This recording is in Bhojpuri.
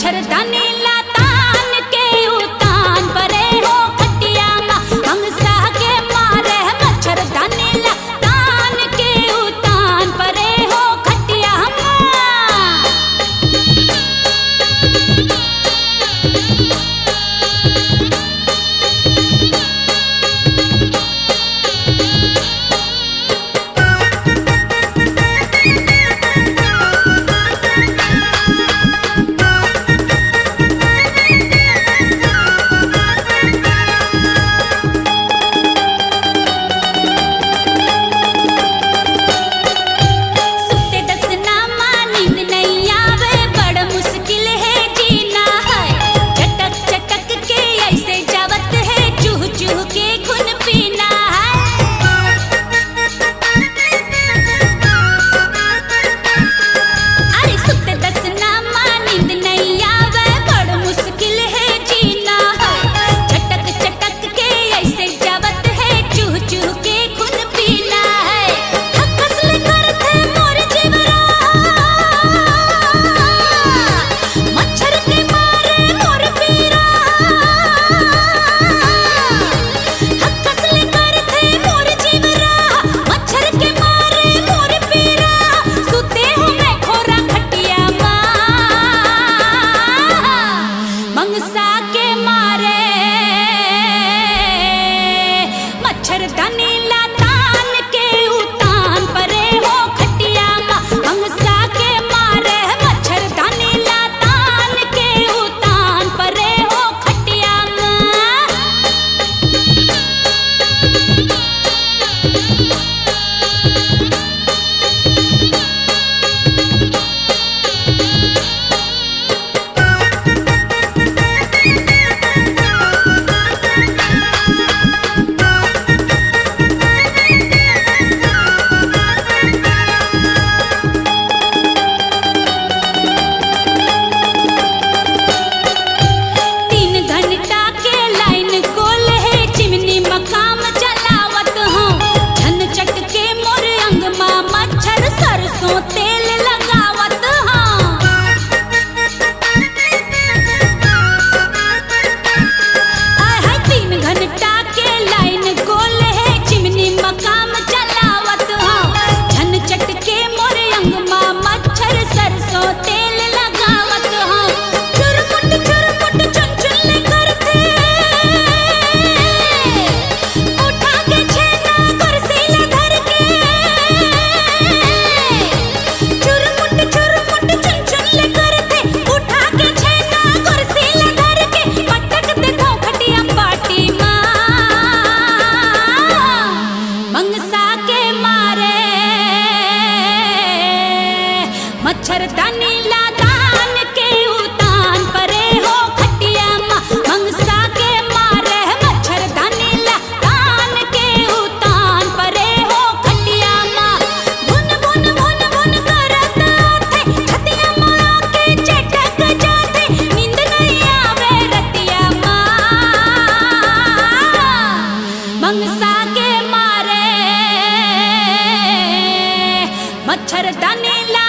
मच्छरदानी लातान के उतान परे हो खटिया मा हंसा के मारे मच्छरदानी लातान के उतान परे हो खटिया मा। मंगसा के मारे मच्छरदानी लातान के उतान परे हो खटिया मा मंगसा के मारे मच्छरदानी लातान के उतान परे हो खटिया मा। तेल लगावत हाँ हाय 3 घंटा के लाइन गोल है चिमनी मकाम चलावत हाँ झन चटके मोर अंगमा मच्छर सरसों तेल लगावत हाँ चुरमुट चुन चुन करते उठा के छेना कुर्सी ले धर के मंगसा के मारे मच्छरदानी लातान के उतान परे हो खटिया मा मंगसा के मारे मच्छरदानी लातान के उतान परे हो खटिया मा। भुन भुन भुन भुन करत थे छतिया मा के चटक जाते नींद नहीं आवे रतिया मा मंगसा के मारे मच्छरदानी ला